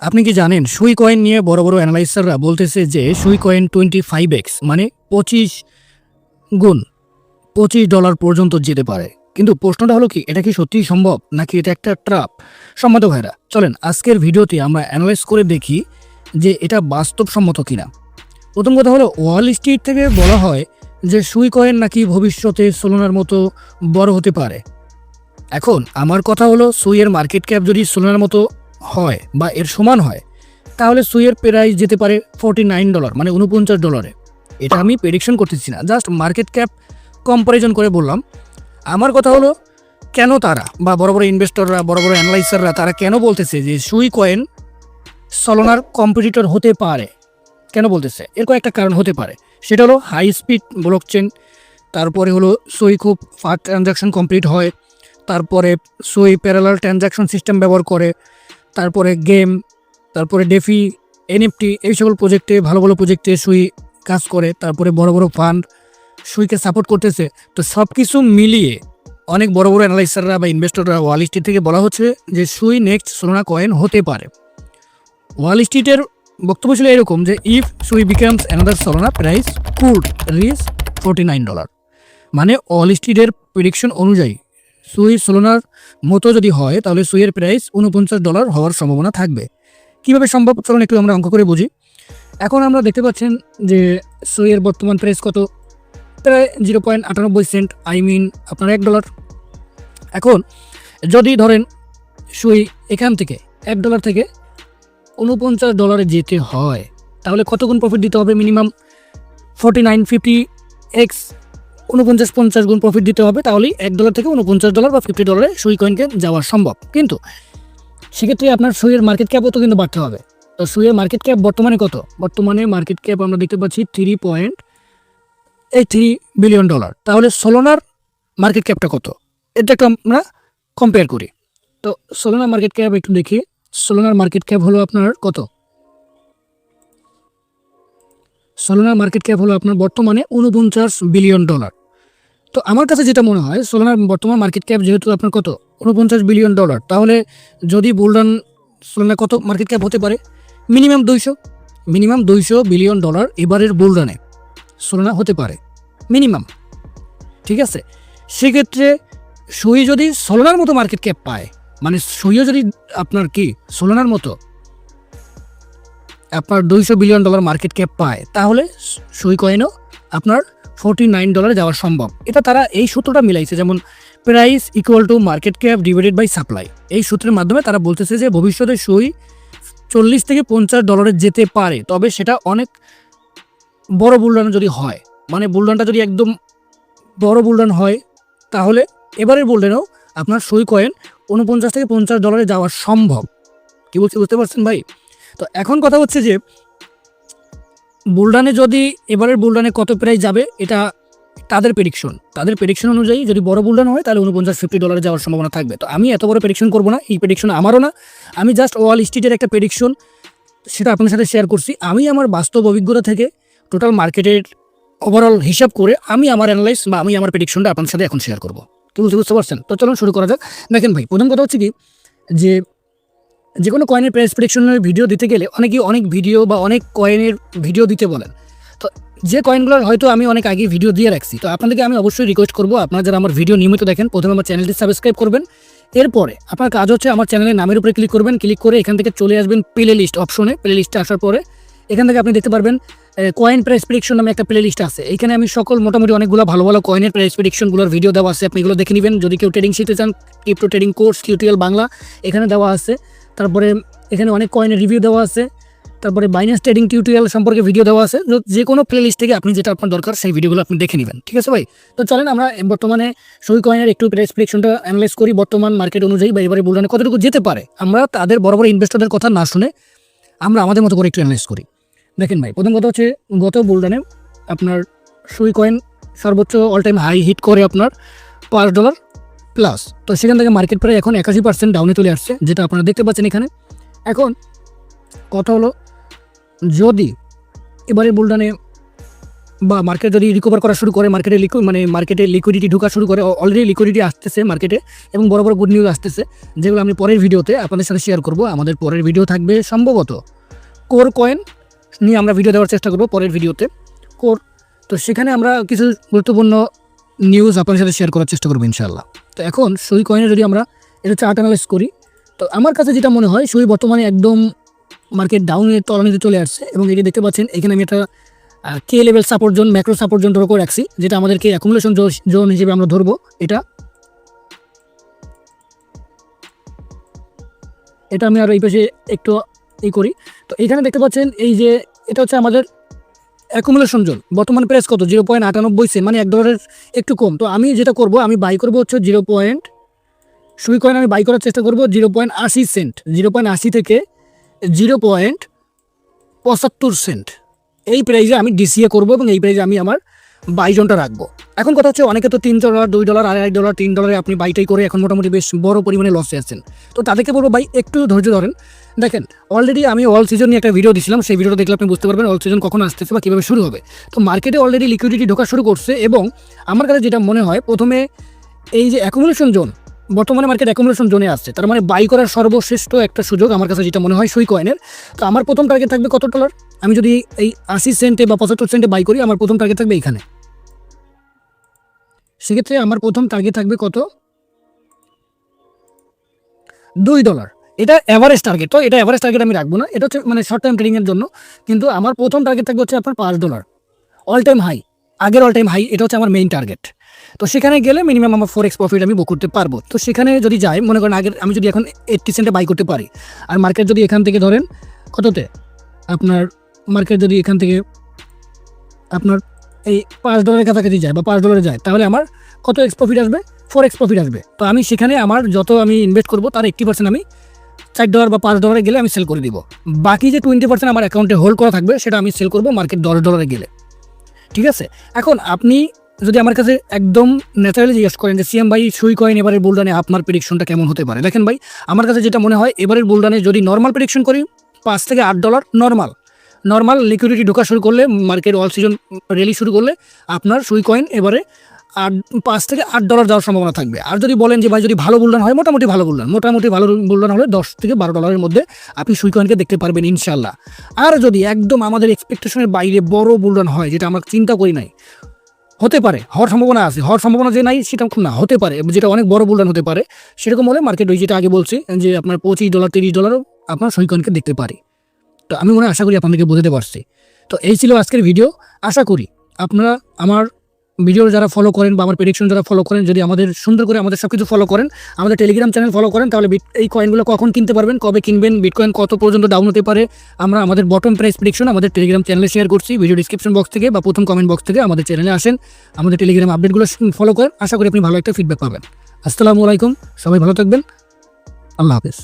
আপনি কি জানেন সুই কয়েন নিয়ে বড় বড় অ্যানালাইজাররা বলতেছে যে সুই কয়েন 25x মানে 25 গুণ $25 পর্যন্ত যেতে পারে। কিন্তু প্রশ্নটা হলো কি, এটা কি সত্যিই সম্ভব নাকি এটা একটা ট্র্যাপ? সম্মত ভাইরা, চলেন আজকের ভিডিওতে আমরা অ্যানালাইজ করে দেখি যে এটা বাস্তবসম্মত কিনা। প্রথম কথা হলো, ওয়াল স্ট্রিট থেকে বলা হয় যে সুই কয়েন নাকি ভবিষ্যতে সোলোনার মতো বড় হতে পারে। এখন আমার কথা হলো, সুইয়ের মার্কেট ক্যাপ যদি সোলোনার মতো হয় বা এর সমান হয়, তাহলে সুইয়ের প্রাইস যেতে পারে $49 মানে $49। এটা আমি প্রেডিকশন করতেছি না, জাস্ট মার্কেট ক্যাপ কম্পারিজন করে বললাম। আমার কথা হলো, কেন তারা বা বড় বড় ইনভেস্টররা, বড় বড় অ্যানালাইজাররা তারা কেন বলতেছে যে সুই কয়েন সোলোনার কম্পিটিটর হতে পারে? কেন বলতেছে? এর কয়েকটা কারণ হতে পারে। সেটা হলো হাই স্পিড ব্লকচেন, তারপরে হলো সুই খুব ফাস্ট ট্রানজাকশন কমপ্লিট হয়, তারপরে সুই প্যারালাল ট্রানজাকশন সিস্টেম ব্যবহার করে, তারপরে গেম, তারপরে ডেফি, এনএফটি, এই সকল প্রজেক্টে ভালো ভালো প্রজেক্টে সুই কাজ করে, তারপরে বড় বড় ফান্ড সুইকে সাপোর্ট করতেছে। তো সব কিছু মিলিয়ে অনেক বড় বড় অ্যানালাইজাররা বা ইনভেস্টররা ওয়াল স্ট্রিট থেকে বলা হচ্ছে যে সুই নেক্সট সোলোনা কয়েন হতে পারে। ওয়াল স্ট্রিটের বক্তব্য ছিল এরকম যে ইফ সুই becomes another সোলোনা price could rich $49, মানে ওয়াল স্ট্রিটের প্রেডিকশন অনুযায়ী সুই সোলোনার মতো যদি হয় তাহলে সুইয়ের প্রাইস $49 হওয়ার সম্ভাবনা থাকবে। কীভাবে সম্ভব? চলুন একটু আমরা অঙ্ক করে বুঝি। এখন আমরা দেখতে পাচ্ছেন যে সুইয়ের বর্তমান প্রাইস কত, প্রায় 0.98 সেন্ট, আই মিন আপনার $1। এখন যদি ধরেন সুই এখান থেকে $1 থেকে $49 যেতে হয়, তাহলে কত গুণ প্রফিট দিতে হবে? মিনিমাম 49-50x 49-50 গুণ প্রফিট দিতে হবে, তাহলেই $1 থেকে $49 বা $50 সুই কয়েনকে যাওয়া সম্ভব। কিন্তু সেক্ষেত্রে আপনার সুইয়ের মার্কেট ক্যাপও তো কিন্তু বাড়তে হবে। তো সুইয়ের মার্কেট ক্যাপ বর্তমানে কত? বর্তমানে মার্কেট ক্যাপ আমরা দেখতে পাচ্ছি $3.83 বিলিয়ন। তাহলে সোলোনার মার্কেট ক্যাপটা কত? এটা একটু আমরা কম্পেয়ার করি। তো সোলোনার মার্কেট ক্যাপ একটু দেখি। সোলোনার মার্কেট ক্যাপ হলো আপনার কত? সোলোনার মার্কেট ক্যাপ হলো আপনার বর্তমানে $49 বিলিয়ন। তো আমার কাছে যেটা মনে হয়, সোলোনার বর্তমান মার্কেট ক্যাপ যেহেতু আপনার কত, $49 বিলিয়ন, তাহলে যদি বুলরান সোলোনার কত মার্কেট ক্যাপ হতে পারে? মিনিমাম 200 বিলিয়ন ডলার এবারের বুলরানে সোলোনা হতে পারে মিনিমাম। ঠিক আছে, সেক্ষেত্রে সুই যদি সোলোনার মতো মার্কেট ক্যাপ পায়, মানে সুইও যদি আপনার কি সোলোনার মতো আপনার $200 বিলিয়ন মার্কেট ক্যাপ পায়, তাহলে সুই কয়েনও আপনার $49 যাওয়া সম্ভব। এটা তারা এই সূত্রটা মিলাইছে, যেমন price equal to market cap divided by supply. এই সূত্রের মাধ্যমে তারা বলতেছে যে ভবিষ্যতে সুই $40 থেকে $50 যেতে পারে, তবে সেটা অনেক বড় বুলরান যদি হয়, মানে বুলরানটা যদি একদম বড় বুলরান হয়, তাহলে এবারের বুলরানেও আপনার সুই কয়েন $49 থেকে $50 যাওয়া সম্ভব। কি বলছি বুঝতে পারছেন ভাই? তো এখন কথা হচ্ছে যে বুলরানে যদি এবারের বুলরানে কত প্রাইস যাবে, এটা তাদের প্রেডিকশন অনুযায়ী যদি বড় বুলরান হয় তাহলে $49-50 যাওয়ার সম্ভাবনা থাকবে। তো আমি এত বড় প্রেডিকশন করবো না, এই প্রেডিকশন আমারও না, আমি জাস্ট ওয়াল স্ট্রিটের একটা প্রেডিকশন সেটা আপনার সাথে শেয়ার করছি। আমি আমার বাস্তব অভিজ্ঞতা থেকে টোটাল মার্কেটের ওভারঅল হিসাব করে আমি আমার অ্যানালাইজ বা আমি আমার প্রেডিকশনটা আপনার সাথে এখন শেয়ার করবো। কি বুঝতে পারছেন? তো চলুন শুরু করা যাক। দেখেন ভাই, প্রথম কথা হচ্ছে কি, যে কোনো কয়েনের প্রাইস প্রেডিকশনের ভিডিও দিতে গেলে অনেকেই অনেক ভিডিও বা অনেক কয়েনের ভিডিও দিতে বলেন। তো যে কয়েনগুলোর হয়তো আমি অনেক আগে ভিডিও দিয়ে রাখছি, তো আপনাদেরকে আমি অবশ্যই রিকোয়েস্ট করবো, আপনারা যারা আমার ভিডিও নিয়মিত দেখেন, প্রথমে আমার চ্যানেলটি সাবস্ক্রাইব করবেন। এরপরে আপনার কাজ হচ্ছে আমার চ্যানেলের নামের উপরে ক্লিক করবেন, ক্লিক করে এখান থেকে চলে আসবেন প্লে লিস্ট অপশনে। প্লে লিস্টে আসার পরে এখান থেকে আপনি দেখতে পারবেন কয়েন প্রাইস প্রেডিকশন নামে একটা প্লে লিস্ট আছে। এখানে আমি সকল মোটামুটি অনেকগুলো ভালো ভালো কয়েনের প্রাইস প্রেডিকশনগুলোর ভিডিও দেওয়া আছে, আপনি এগুলো দেখে নেবেন। যদি কেউ ট্রেডিং শিখতে চান, crypto trading course tutorial Bangla এখানে দেওয়া আছে। তারপরে এখানে অনেক কয়েনের রিভিউ দেওয়া আছে, তারপরে বাইন্যান্স ট্রেডিং টিউটোরিয়াল সম্পর্কে ভিডিও দেওয়া আছে। যে কোনো প্লে লিস্ট থেকে আপনি যেটা আপনার দরকার সেই ভিডিওগুলো আপনি দেখে নেবেন। ঠিক আছে ভাই? তো চলেন আমরা বর্তমানে সুই কয়েনের একটু প্রাইস প্রেডিকশনটা অ্যানালাইজ করি, বর্তমান মার্কেট অনুযায়ী বা এবারে বুলরানে কতটুকু যেতে পারে। আমরা তাদের বড় বড় ইনভেস্টরদের কথা না শুনে আমরা আমাদের মতো করে একটু অ্যানালাইজ করি। দেখেন ভাই, প্রথম কথা হচ্ছে গত বুলরানে আপনার সুই কয়েন সর্বোচ্চ অল টাইম হাই হিট করে আপনার $5 প্লাস। তো সেখান থেকে মার্কেট প্রায় এখন 81% ডাউনে চলে আসছে, যেটা আপনারা দেখতে পাচ্ছেন এখানে। এখন কথা হলো, যদি এবারে বুলরানে বা মার্কেট যদি রিকভার করা শুরু করে, মার্কেটে লিকুইডিটি ঢোকা শুরু করে, অলরেডি লিকুইডিটি আসতেছে মার্কেটে এবং বড় বড় গুড নিউজ আসতেছে, যেগুলো আমি পরের ভিডিওতে আপনাদের সাথে শেয়ার করব। আমাদের পরের ভিডিও থাকবে সম্ভবত কোর কয়েন নিয়ে আমরা ভিডিও দেওয়ার চেষ্টা করব পরের ভিডিওতে। তো সেখানে আমরা কিছু গুরুত্বপূর্ণ নিউজ আপনাদের সাথে শেয়ার করার চেষ্টা করবো ইনশাআল্লাহ। তো এখন সুই কয়েনে যদি আমরা এটা চার্ট অ্যানালাইজ করি, তো আমার কাছে যেটা মনে হয় সুই বর্তমানে একদম মার্কেট ডাউনের তলানিতে চলে আসছে এবং এটি দেখতে পাচ্ছেন এখানে আমি একটা key level support zone, macro support zone ধরে রাখছি, যেটা আমাদেরকে অ্যাকুমুলেশন জোন হিসেবে আমরা ধরবো। এটা আমি আরও এই পাশে একটু করি। তো এখানে দেখতে পাচ্ছেন এই যে এটা হচ্ছে আমাদের অ্যাকুমুলেশন জোন। বর্তমান প্রাইস কত? 0.98 সেন্ট, মানে $1 একটু কম। তো আমি যেটা করব, আমি বাই করবো হচ্ছে সুই কয়েন আমি বাই করার চেষ্টা করবো 0.80 সেন্ট, 0.80 থেকে 0.75 সেন্ট এই প্রাইজে আমি ডিসিএ করবো এবং এই প্রাইজে আমি আমার বাই জোনটা রাখবো। এখন কথা হচ্ছে অনেকে তো $3, $2, $2.5, $3 আপনি বাইটাই করে এখন মোটামুটি বেশ বড় পরিমাণে লসে আছেন। তো তাদেরকে বলবো ভাই একটু ধৈর্য ধরেন। দেখেন অলরেডি আমি অল সিজন নিয়ে একটা ভিডিও দিয়েছিলাম, সেই ভিডিওটা দেখলে আপনি বুঝতে পারবেন অল সিজন কখন আসতেছে বা কীভাবে শুরু হবে। তো মার্কেটে অলরেডি লিকুইডিটি ঢোকা শুরু করছে এবং আমার কাছে যেটা মনে হয় প্রথমে এই যে অ্যাকুমুলেশন জোন, বর্তমানে মার্কেট অ্যাকুমুলেশন জোনে আসছে, তার মানে বাই করার সর্বশ্রেষ্ঠ একটা সুযোগ আমার কাছে যেটা মনে হয় সুই কয়েনের। তো আমার প্রথম টার্গেট থাকবে কত $? আমি যদি এই 80 সেন্টে বা 75 সেন্টে বাই করি, আমার প্রথম টার্গেট থাকবে এইখানে। সেক্ষেত্রে আমার প্রথম টার্গেট থাকবে কত? $2। এটা অ্যাভারেজ টার্গেট। তো এটা অ্যাভারেজ টার্গেট আমি রাখবো না, এটা হচ্ছে মানে শর্ট টাইম ট্রেডিংয়ের জন্য। কিন্তু আমার প্রথম টার্গেট থাকবে হচ্ছে আপনার $5 অল টাইম হাই, আগের অল টাইম হাই। এটা হচ্ছে আমার মেইন টার্গেট। তো সেখানে গেলে মিনিমাম আমার 4x প্রফিট আমি বুক করতে পারবো। তো সেখানে যদি যাই, মনে করেন আগের আমি যদি এখন 80 সেন্টে বাই করতে পারি, আর মার্কেট যদি এখান থেকে ধরেন কততে, আপনার মার্কেট যদি এখান থেকে আপনার এই $5 কাছাকাছি যায় বা $5 যায়, তাহলে আমার কত এক্স প্রফিট আসবে? 4x প্রফিট আসবে। তো আমি সেখানে আমার যত আমি ইনভেস্ট করবো তার 80% আমি $4 বা $5 গেলে আমি সেল করে দিব। বাকি যে 20% আমার অ্যাকাউন্টে হোল্ড করা থাকবে সেটা আমি সেল করবো মার্কেট $10 গেলে। ঠিক আছে? এখন আপনি যদি আমার কাছে একদম ন্যাচারালি জিজ্ঞেস করেন যে সিএম ভাই সুই কয়েন এবারের বুলডানে আপনার প্রেডিকশনটা কেমন হতে পারে, দেখেন ভাই আমার কাছে যেটা মনে হয় এবারের বুলডানে যদি নর্মাল প্রেডিকশন করি $5 থেকে $8 নর্মাল লিকুইডিটি ঢোকা শুরু করলে, মার্কেট অল সিজন র্যালি শুরু করলে আপনার সুই কয়েন এবারে $5 থেকে $8 যাওয়ার সম্ভাবনা থাকবে। আর যদি বলেন যে ভাই যদি ভালো বুলডান হয়, মোটামুটি ভালো বুলডান হলে $10 থেকে $12 মধ্যে আপনি সুই কয়েনকে দেখতে পারবেন ইনশাল্লাহ। আর যদি একদম আমাদের এক্সপেকটেশনের বাইরে বড় বুলডান হয়, যেটা আমরা চিন্তা করি নাই, হতে পারে, হওয়ার সম্ভাবনা আছে, হওয়ার সম্ভাবনা যে নাই সেটা না, হতে পারে, যেটা অনেক বড় বুলডান হতে পারে, সেরকম হলে মার্কেট ওই যেটা আগে বলছি যে আপনার $25, $30 আপনার সুই কয়েনকে দেখতে পারে। তো আমি আশা করি আপনাদেরকে বোঝাতে পারছি। তো এই ছিল আজকের ভিডিও। আশা করি আপনারা আমার ভিডিও যারা ফলো করেন বা আমার প্রেডিকশন যারা ফলো করেন, যদি আমাদের সুন্দর করে আমাদের সব কিছু ফলো করেন, আমাদের টেলিগ্রাম চ্যানেল ফলো করেন, তাহলে এই কয়েনগুলো কখন কিনতে পারবেন, কবে কিনবেন, বিটকয়েন কত পর্যন্ত ডাউন হতে পারে, আমরা আমাদের বটম প্রাইস প্রেডিকশন আমাদের টেলিগ্রাম চ্যানেলে শেয়ার করছি। ভিডিও ডিসক্রিপশন বক্স থেকে বা প্রথম কমেন্ট বক্স থেকে আমাদের চ্যানেলে আসেন, আমাদের টেলিগ্রাম আপডেটগুলো ফলো করেন। আশা করি আপনি ভালো একটা ফিডব্যাক পাবেন। আসসালামু আলাইকুম, সবাই ভালো থাকবেন, আল্লাহ হাফেজ।